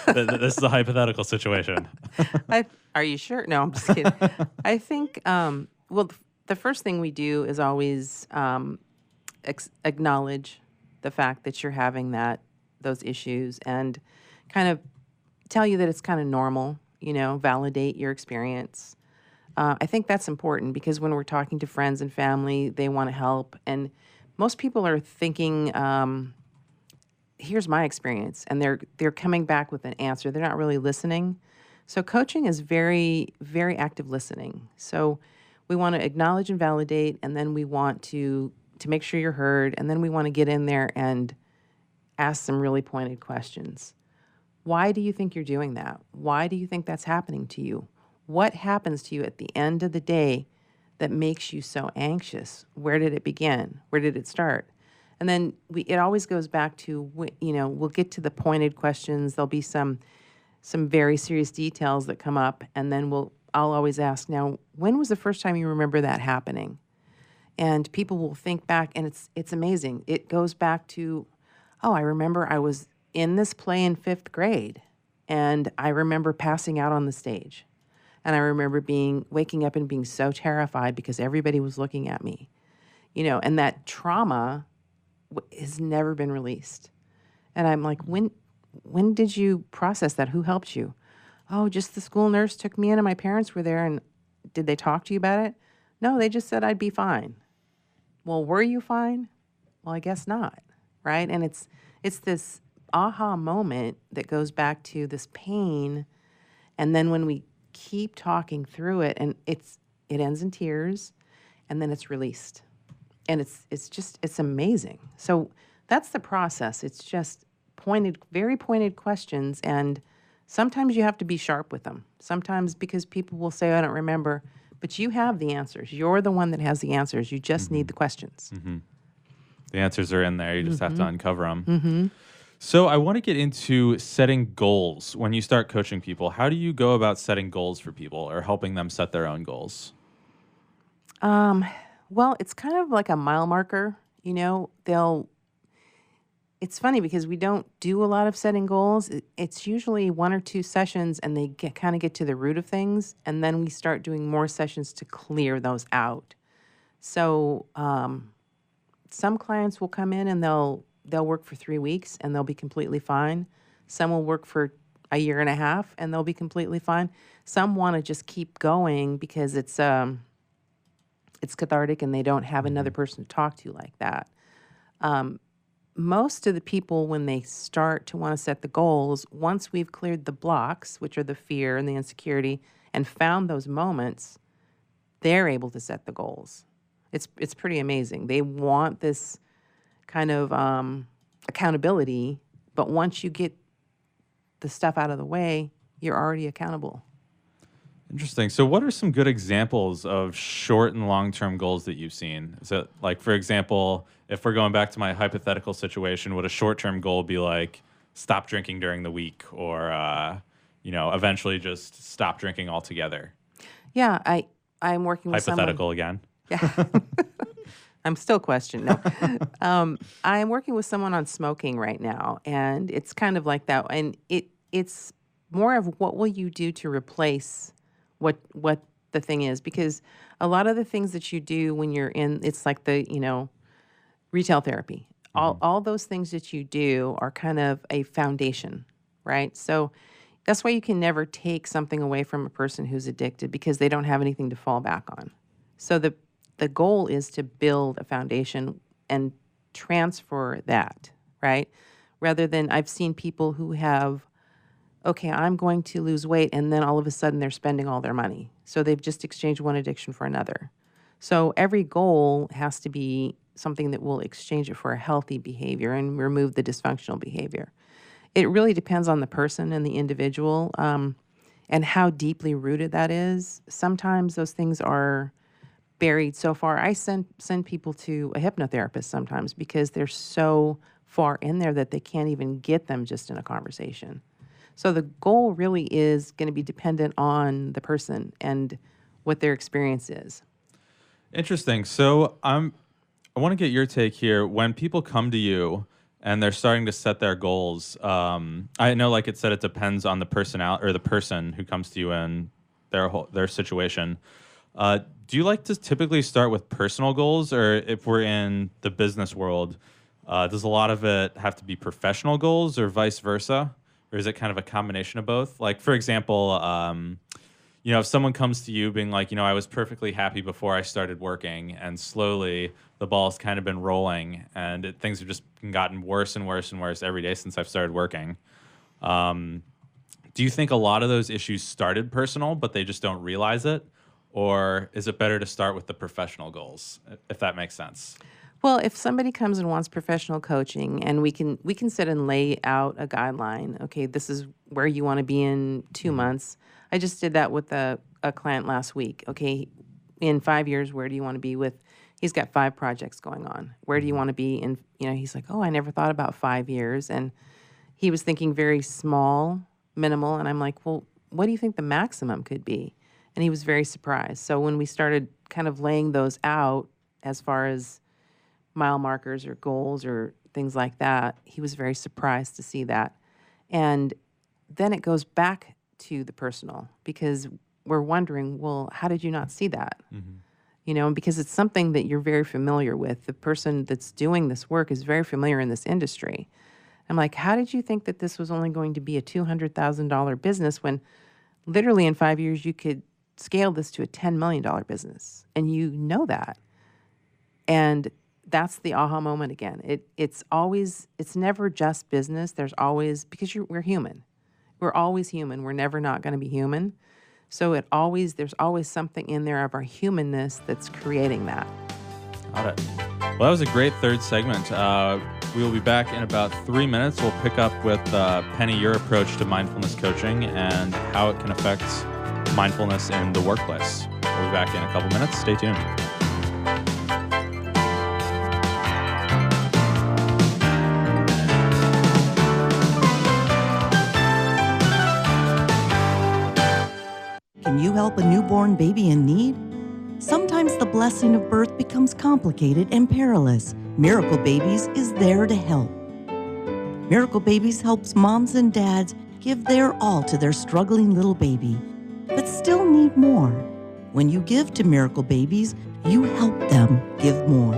This is a hypothetical situation. Are you sure? No, I'm just kidding. I think, well, the first thing we do is always acknowledge the fact that you're having those issues and kind of tell you that it's kind of normal, validate your experience. I think that's important because when we're talking to friends and family, they want to help. And most people are thinking, here's my experience, and they're coming back with an answer. They're not really listening. So coaching is very, very active listening. So we want to acknowledge and validate, and then we want to make sure you're heard, and then we want to get in there and ask some really pointed questions. Why do you think you're doing that? Why do you think that's happening to you? What happens to you at the end of the day that makes you so anxious? Where did it begin? Where did it start? And then it always goes back to, we'll get to the pointed questions. There'll be some very serious details that come up, and then I'll always ask, now, when was the first time you remember that happening? And people will think back, and it's amazing. It goes back to, I remember I was in this play in 5th grade, and I remember passing out on the stage. And I remember waking up and being so terrified because everybody was looking at me. And that trauma has never been released. And I'm like, when did you process that? Who helped you? Oh, just the school nurse took me in and my parents were there. And did they talk to you about it? No, they just said I'd be fine. Well, were you fine? Well, I guess not, right? And it's this aha moment that goes back to this pain. And then when we keep talking through it, and it ends in tears, and then it's released. And it's amazing. So that's the process. It's just very pointed questions, and sometimes you have to be sharp with them. Sometimes because people will say, I don't remember, but you have the answers. You're the one that has the answers. You just need the questions. Mm-hmm. The answers are in there. You just have to uncover them. Mm-hmm. So I want to get into setting goals. When you start coaching people, how do you go about setting goals for people or helping them set their own goals? Well, it's kind of like a mile marker. It's funny because we don't do a lot of setting goals. It's usually 1 or 2 sessions, and they kind of get to the root of things, and then we start doing more sessions to clear those out. So some clients will come in and they'll work for 3 weeks and they'll be completely fine. Some will work for a year and a half and they'll be completely fine. Some want to just keep going because it's cathartic and they don't have another person to talk to like that. Most of the people, when they start to want to set the goals, once we've cleared the blocks, which are the fear and the insecurity, and found those moments, they're able to set the goals. It's pretty amazing. They want this kind of accountability, but once you get the stuff out of the way, you're already accountable. Interesting. So what are some good examples of short and long-term goals that you've seen? Is it like, for example, if we're going back to my hypothetical situation, would a short-term goal be like stop drinking during the week or, eventually just stop drinking altogether? Yeah, I'm working with hypothetical again. Yeah. I'm still questioning. No. I'm working with someone on smoking right now, and it's kind of like that. And it's more of what will you do to replace what the thing is, because a lot of the things that you do when you're in, it's like the, retail therapy. All those things that you do are kind of a foundation, right? So that's why you can never take something away from a person who's addicted because they don't have anything to fall back on. So the goal is to build a foundation and transfer that, right? Rather than I've seen people who have, okay, I'm going to lose weight, and then all of a sudden they're spending all their money. So they've just exchanged one addiction for another. So every goal has to be something that will exchange it for a healthy behavior and remove the dysfunctional behavior. It really depends on the person and the individual and how deeply rooted that is. Sometimes those things are buried so far. I send people to a hypnotherapist sometimes because they're so far in there that they can't even get them just in a conversation. So the goal really is going to be dependent on the person and what their experience is. Interesting. So I want to get your take here. When people come to you, and they're starting to set their goals. I know, like it said, it depends on the personality or the person who comes to you in their situation. Do you like to typically start with personal goals, or if we're in the business world, does a lot of it have to be professional goals, or vice versa, or is it kind of a combination of both? Like, for example, if someone comes to you being like, I was perfectly happy before I started working, and slowly the ball's kind of been rolling, and things have just gotten worse and worse and worse every day since I've started working. Do you think a lot of those issues started personal, but they just don't realize it? Or is it better to start with the professional goals, if that makes sense? Well, if somebody comes and wants professional coaching, and we can sit and lay out a guideline. Okay, this is where you want to be in 2 months. I just did that with a client last week. Okay, in 5 years, where do you want to be with? He's got 5 projects going on. Where do you want to be in? He's like, oh, I never thought about 5 years, and he was thinking very small, minimal. And I'm like, well, what do you think the maximum could be? And he was very surprised. So when we started kind of laying those out as far as mile markers or goals or things like that, he was very surprised to see that. And then it goes back to the personal, because we're wondering, well, how did you not see that? And because it's something that you're very familiar with. The person that's doing this work is very familiar in this industry. I'm like, how did you think that this was only going to be a $200,000 business when literally in 5 years you could scale this to a $10 million business? And you know that. And that's the aha moment again. It's never just business. There's always, because we're human. We're always human. We're never not going to be human. So there's always something in there of our humanness that's creating that. Got it. Well, that was a great third segment. We will be back in about 3 minutes. We'll pick up with Penny, your approach to mindfulness coaching and how it can affect mindfulness in the workplace. We'll be back in a couple minutes. Stay tuned. Can you help a newborn baby in need? Sometimes the blessing of birth becomes complicated and perilous. Miracle Babies is there to help. Miracle Babies helps moms and dads give their all to their struggling little baby, but still need more. When you give to Miracle Babies, you help them give more.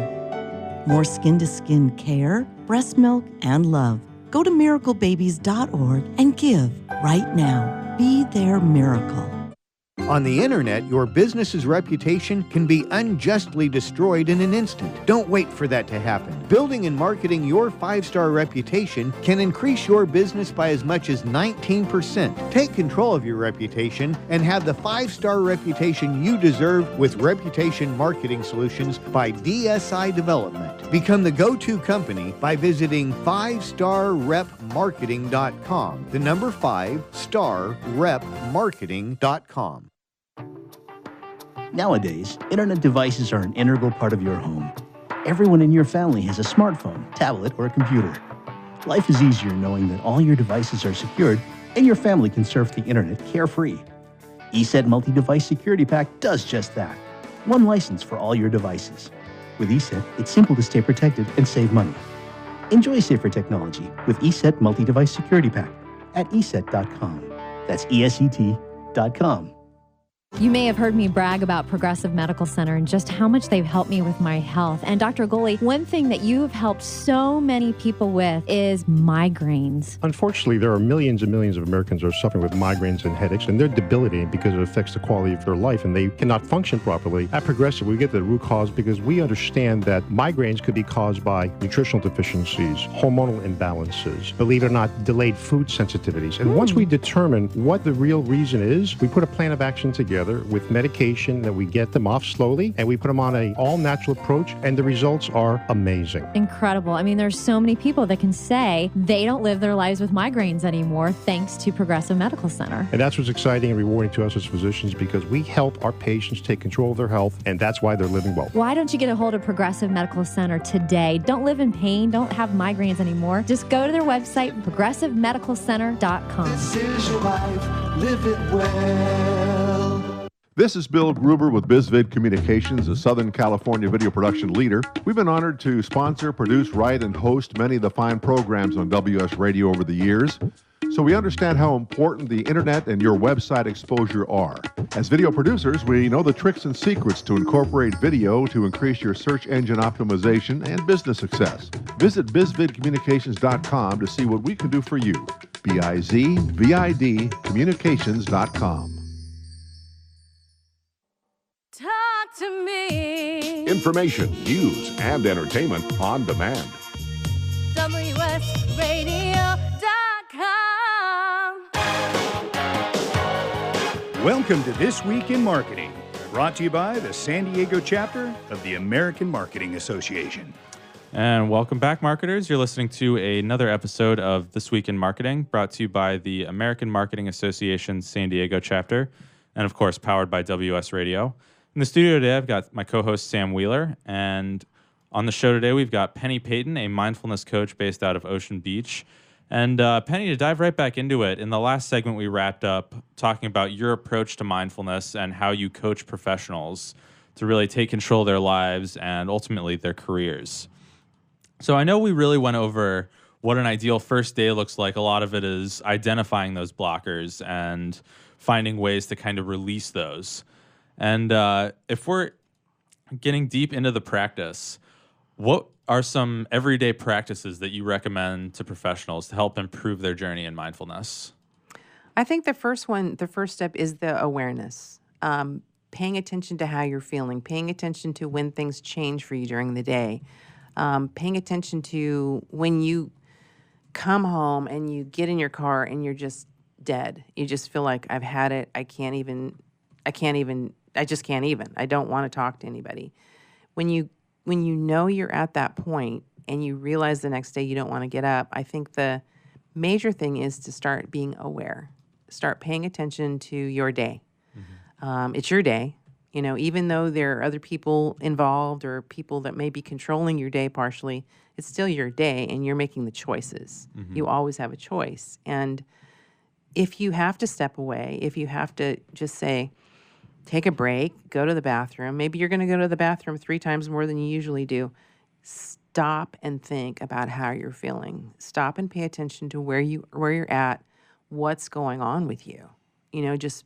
More skin-to-skin care, breast milk, and love. Go to miraclebabies.org and give right now. Be their miracle. On the internet, your business's reputation can be unjustly destroyed in an instant. Don't wait for that to happen. Building and marketing your 5-star reputation can increase your business by as much as 19%. Take control of your reputation and have the 5-star reputation you deserve with Reputation Marketing Solutions by DSI Development. Become the go-to company by visiting 5starrepmarketing.com. The number 5starrepmarketing.com. Nowadays, internet devices are an integral part of your home. Everyone in your family has a smartphone, tablet, or a computer. Life is easier knowing that all your devices are secured and your family can surf the internet carefree. ESET Multi-Device Security Pack does just that. One license for all your devices. With ESET, it's simple to stay protected and save money. Enjoy safer technology with ESET Multi-Device Security Pack at ESET.com. That's ESET.com. You may have heard me brag about Progressive Medical Center and just how much they've helped me with my health. And Dr. Goley, one thing that you have helped so many people with is migraines. Unfortunately, there are millions and millions of Americans who are suffering with migraines and headaches, and they're debilitating because it affects the quality of their life, and they cannot function properly. At Progressive, we get the root cause because we understand that migraines could be caused by nutritional deficiencies, hormonal imbalances, believe it or not, delayed food sensitivities. And once we determine what the real reason is, we put a plan of action together with medication that we get them off slowly, and we put them on an all-natural approach, and the results are amazing. Incredible. I mean, there's so many people that can say they don't live their lives with migraines anymore thanks to Progressive Medical Center. And that's what's exciting and rewarding to us as physicians, because we help our patients take control of their health, and that's why they're living well. Why don't you get a hold of Progressive Medical Center today? Don't live in pain. Don't have migraines anymore. Just go to their website, progressivemedicalcenter.com. This is your life. Live it well. This is Bill Gruber with BizVid Communications, a Southern California video production leader. We've been honored to sponsor, produce, write, and host many of the fine programs on WS Radio over the years. So we understand how important the internet and your website exposure are. As video producers, we know the tricks and secrets to incorporate video to increase your search engine optimization and business success. Visit bizvidcommunications.com to see what we can do for you. BIZVID communications.com. Talk to me. Information, news, and entertainment on demand. WSRadio.com. Welcome to This Week in Marketing, brought to you by the San Diego chapter of the American Marketing Association. And welcome back, marketers. You're listening to another episode of This Week in Marketing, brought to you by the American Marketing Association San Diego chapter, and of course, powered by WS Radio. In the studio today, I've got my co-host, Sam Wheeler, and on the show today, we've got Penny Payton, a mindfulness coach based out of Ocean Beach. And Penny, to dive right back into it, in the last segment, we wrapped up talking about your approach to mindfulness and how you coach professionals to really take control of their lives and ultimately their careers. So I know we really went over what an ideal first day looks like. A lot of it is identifying those blockers and finding ways to kind of release those. And if we're getting deep into the practice, what are some everyday practices that you recommend to professionals to help improve their journey in mindfulness? I think the first step is the awareness. Paying attention to how you're feeling, paying attention to when things change for you during the day, paying attention to when you come home and you get in your car and you're just dead. You just feel like, I've had it. I just can't even. I don't want to talk to anybody. When you know you're at that point and you realize the next day you don't want to get up, I think the major thing is to start being aware. Start paying attention to your day. Mm-hmm. It's your day. You know, even though there are other people involved or people that may be controlling your day partially, it's still your day and you're making the choices. Mm-hmm. You always have a choice. And if you have to step away, if you have to just say, take a break, go to the bathroom. Maybe you're going to go to the bathroom 3 times more than you usually do. Stop and think about how you're feeling. Stop and pay attention to where you're at, what's going on with you. You know, just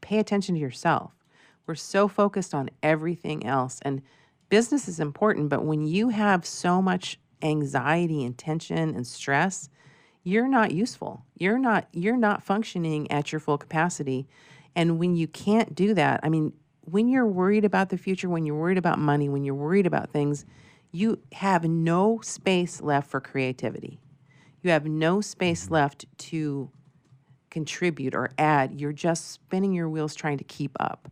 pay attention to yourself. We're so focused on everything else, and business is important, but when you have so much anxiety and tension and stress, you're not useful. You're not functioning at your full capacity. And when you can't do that, I mean, when you're worried about the future, when you're worried about money, when you're worried about things, you have no space left for creativity. You have no space left to contribute or add. You're just spinning your wheels trying to keep up.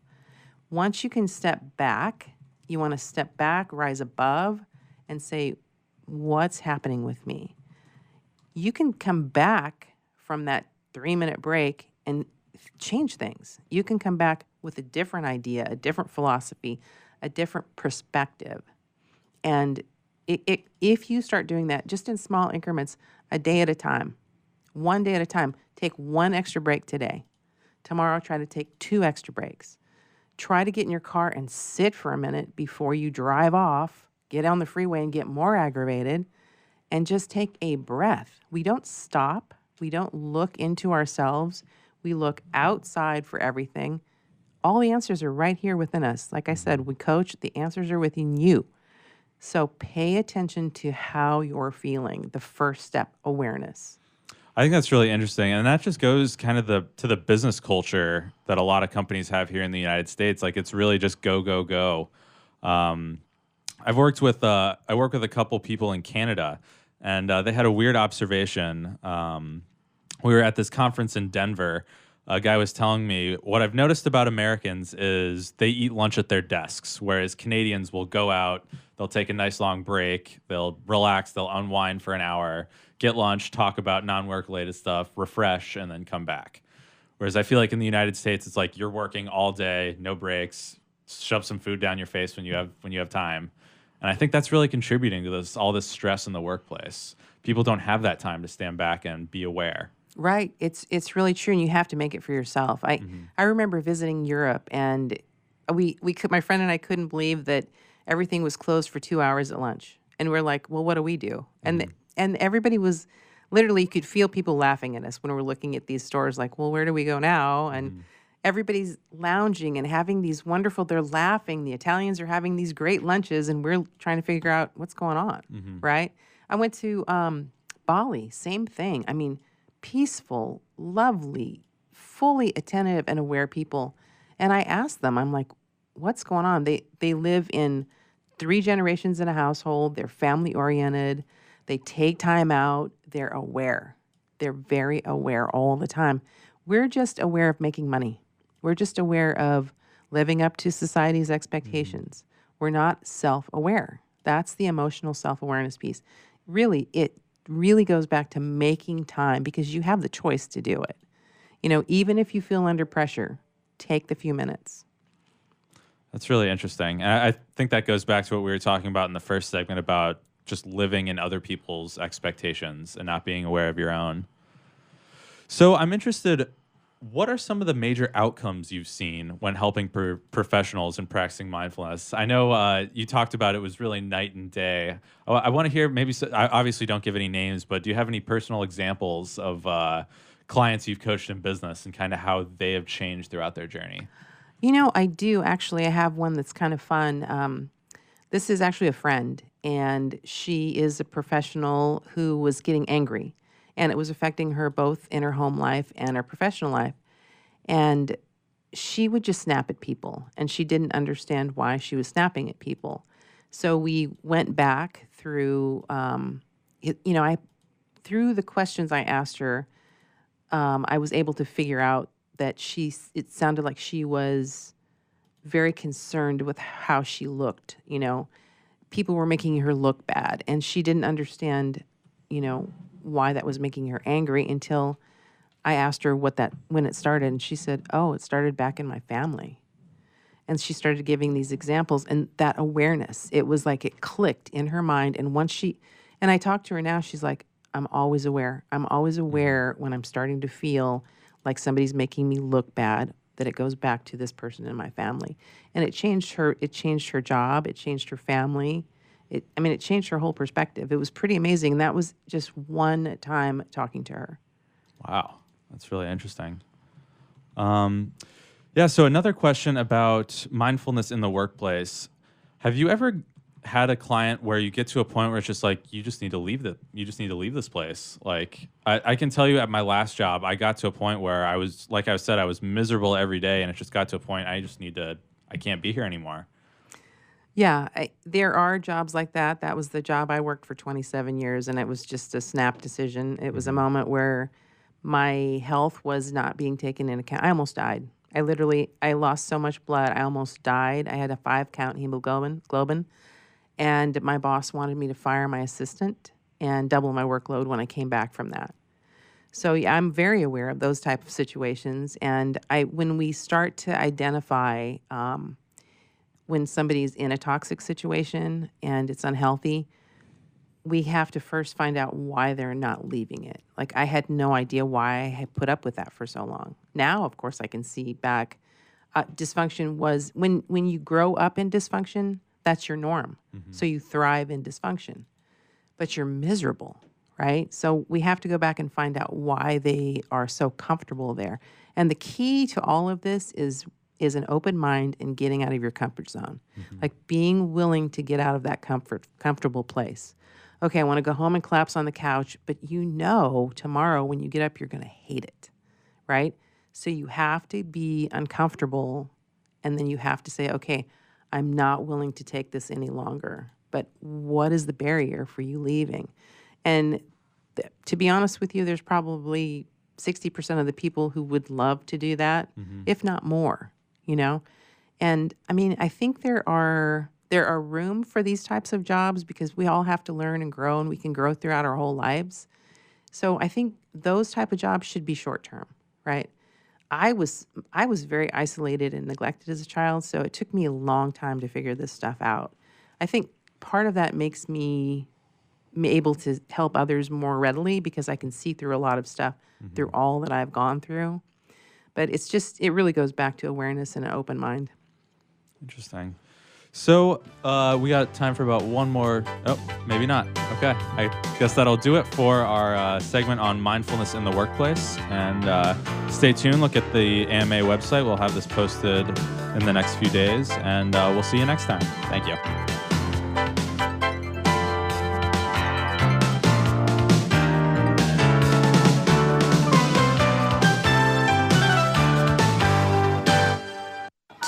Once you can step back, you want to step back, rise above, and say, what's happening with me? You can come back from that 3-minute break and change things. You can come back with a different idea, a different philosophy, a different perspective. And if you start doing that just in small increments, a day at a time, 1 day at a time, take 1 extra break today. Tomorrow, try to take 2 extra breaks. Try to get in your car and sit for a minute before you drive off, get on the freeway and get more aggravated, and just take a breath. We don't stop. We don't look into ourselves. We look outside for everything. All the answers are right here within us. Like I said, we coach, the answers are within you. So pay attention to how you're feeling. The first step, awareness. I think that's really interesting. And that just goes kind of to the business culture that a lot of companies have here in the United States. Like, it's really just go, go, go. I work with a couple people in Canada, and they had a weird observation. We were at this conference in Denver. A guy was telling me, what I've noticed about Americans is they eat lunch at their desks, whereas Canadians will go out, they'll take a nice long break, they'll relax, they'll unwind for an hour, get lunch, talk about non-work related stuff, refresh, and then come back. Whereas I feel like in the United States, it's like you're working all day, no breaks, shove some food down your face when you have time. And I think that's really contributing to all this stress in the workplace. People don't have that time to stand back and be aware. Right. It's really true, and you have to make it for yourself. I remember visiting Europe, and we could, my friend and I couldn't believe that everything was closed for 2 hours at lunch, and we're like, well, what do we do? And everybody was literally, you could feel people laughing at us when we're looking at these stores, like, well, where do we go now? And everybody's lounging and having these wonderful. They're laughing. The Italians are having these great lunches, and we're trying to figure out what's going on. Right. I went to Bali. Same thing. I mean, peaceful, lovely, fully attentive and aware people. And I asked them, I'm like, what's going on? They live in 3 generations in a household. They're family oriented. They take time out. They're aware. They're very aware all the time. We're just aware of making money. We're just aware of living up to society's expectations. We're not self-aware. That's the emotional self-awareness piece. Really, it really goes back to making time, because you have the choice to do it. You know, even if you feel under pressure, take the few minutes. That's really interesting. And I think that goes back to what we were talking about in the first segment about just living in other people's expectations and not being aware of your own. So I'm interested, what are some of the major outcomes you've seen when helping professionals in practicing mindfulness? I know you talked about it was really night and day. I want to hear, maybe, I obviously don't give any names, but do you have any personal examples of clients you've coached in business and kind of how they have changed throughout their journey? You know, I do. Actually, I have one that's kind of fun. This is actually a friend, and she is a professional who was getting angry, and it was affecting her both in her home life and her professional life. And she would just snap at people, and she didn't understand why she was snapping at people. So we went back through, through the questions I asked her, I was able to figure out that it sounded like she was very concerned with how she looked. You know, people were making her look bad, and she didn't understand, why that was making her angry until I asked her when it started, and she said, oh, it started back in my family. And she started giving these examples, and that awareness, it was like it clicked in her mind. And and I talked to her now, she's like, I'm always aware. I'm always aware when I'm starting to feel like somebody's making me look bad, that it goes back to this person in my family. And it changed her job, it changed her family. It changed her whole perspective. It was pretty amazing. And that was just one time talking to her. Wow. That's really interesting. So another question about mindfulness in the workplace. Have you ever had a client where you get to a point where it's just like, you just need to leave this place? Like, I can tell you at my last job, I got to a point where I was miserable every day, and it just got to a point I can't be here anymore. Yeah, there are jobs like that. That was the job I worked for 27 years, and it was just a snap decision. It was a moment where my health was not being taken into account. I almost died. I lost so much blood. I almost died. I had a 5-count hemoglobin, and my boss wanted me to fire my assistant and double my workload when I came back from that. So yeah, I'm very aware of those type of situations, and when we start to identify when somebody's in a toxic situation and it's unhealthy, we have to first find out why they're not leaving it. Like, I had no idea why I had put up with that for so long. Now, of course, I can see back. Dysfunction was, when you grow up in dysfunction, that's your norm. So you thrive in dysfunction, but you're miserable, right? So we have to go back and find out why they are so comfortable there. And the key to all of this is an open mind and getting out of your comfort zone. Like, being willing to get out of that comfortable place. Okay, I want to go home and collapse on the couch, but tomorrow when you get up, you're going to hate it, right? So you have to be uncomfortable, and then you have to say, okay, I'm not willing to take this any longer, but what is the barrier for you leaving? And to be honest with you, there's probably 60% of the people who would love to do that, if not more. And I think there are room for these types of jobs, because we all have to learn and grow, and we can grow throughout our whole lives. So I think those type of jobs should be short term, right? I was very isolated and neglected as a child, so it took me a long time to figure this stuff out. I think part of that makes me able to help others more readily because I can see through a lot of stuff through all that I've gone through. But it really goes back to awareness and an open mind. Interesting. So we got time for about one more. Oh, maybe not. Okay. I guess that'll do it for our segment on mindfulness in the workplace. And stay tuned. Look at the AMA website. We'll have this posted in the next few days. And we'll see you next time. Thank you.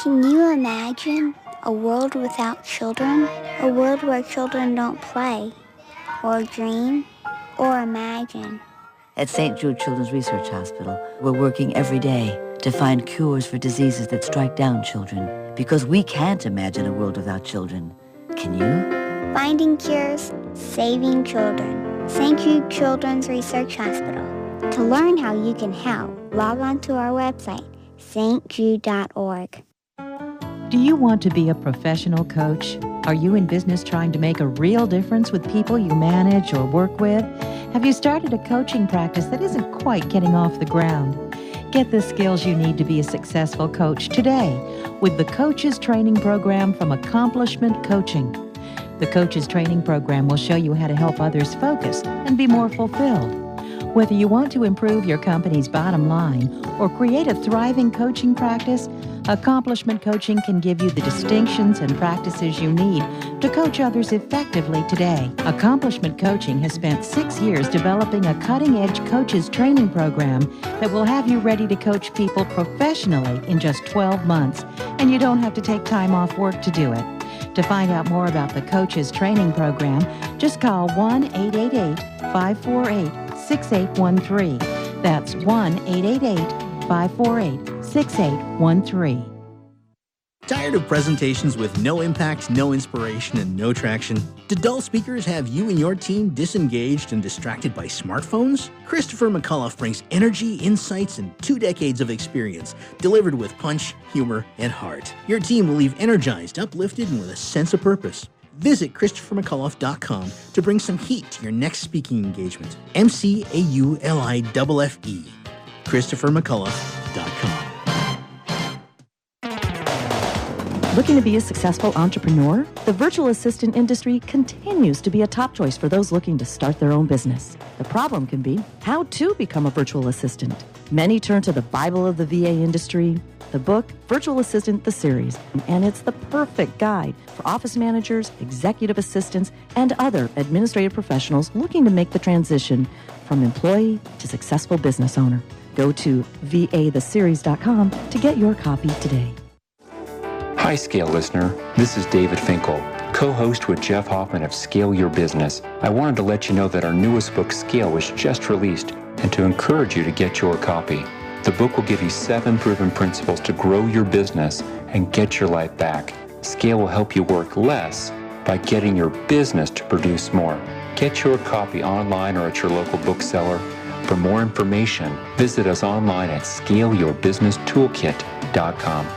Can you imagine a world without children? A world where children don't play, or dream, or imagine? At St. Jude Children's Research Hospital, we're working every day to find cures for diseases that strike down children. Because we can't imagine a world without children. Can you? Finding cures, saving children. St. Jude Children's Research Hospital. To learn how you can help, log on to our website, stjude.org. Do you want to be a professional coach? Are you in business trying to make a real difference with people you manage or work with? Have you started a coaching practice that isn't quite getting off the ground? Get the skills you need to be a successful coach today with the Coaches Training Program from Accomplishment Coaching. The Coaches Training Program will show you how to help others focus and be more fulfilled. Whether you want to improve your company's bottom line or create a thriving coaching practice, Accomplishment Coaching can give you the distinctions and practices you need to coach others effectively today. Accomplishment Coaching has spent 6 years developing a cutting-edge coaches training program that will have you ready to coach people professionally in just 12 months, and you don't have to take time off work to do it. To find out more about the Coaches Training Program, just call 1-888-548-6813. That's 1-888-548-6813. Tired of presentations with no impact, no inspiration, and no traction? Do dull speakers have you and your team disengaged and distracted by smartphones? Christopher McAuliffe brings energy, insights, and 2 decades of experience, delivered with punch, humor, and heart. Your team will leave energized, uplifted, and with a sense of purpose. Visit ChristopherMcAuliffe.com to bring some heat to your next speaking engagement. McAuliffe. ChristopherMcAuliffe.com. Looking to be a successful entrepreneur? The virtual assistant industry continues to be a top choice for those looking to start their own business. The problem can be how to become a virtual assistant. Many turn to the Bible of the VA industry, the book Virtual Assistant, the series, and it's the perfect guide for office managers, executive assistants, and other administrative professionals looking to make the transition from employee to successful business owner. Go to vatheseries.com to get your copy today. Hi, Scale listener. This is David Finkel, co-host with Jeff Hoffman of Scale Your Business. I wanted to let you know that our newest book, Scale, was just released, and to encourage you to get your copy. The book will give you 7 proven principles to grow your business and get your life back. Scale will help you work less by getting your business to produce more. Get your copy online or at your local bookseller. For more information, visit us online at scaleyourbusinesstoolkit.com.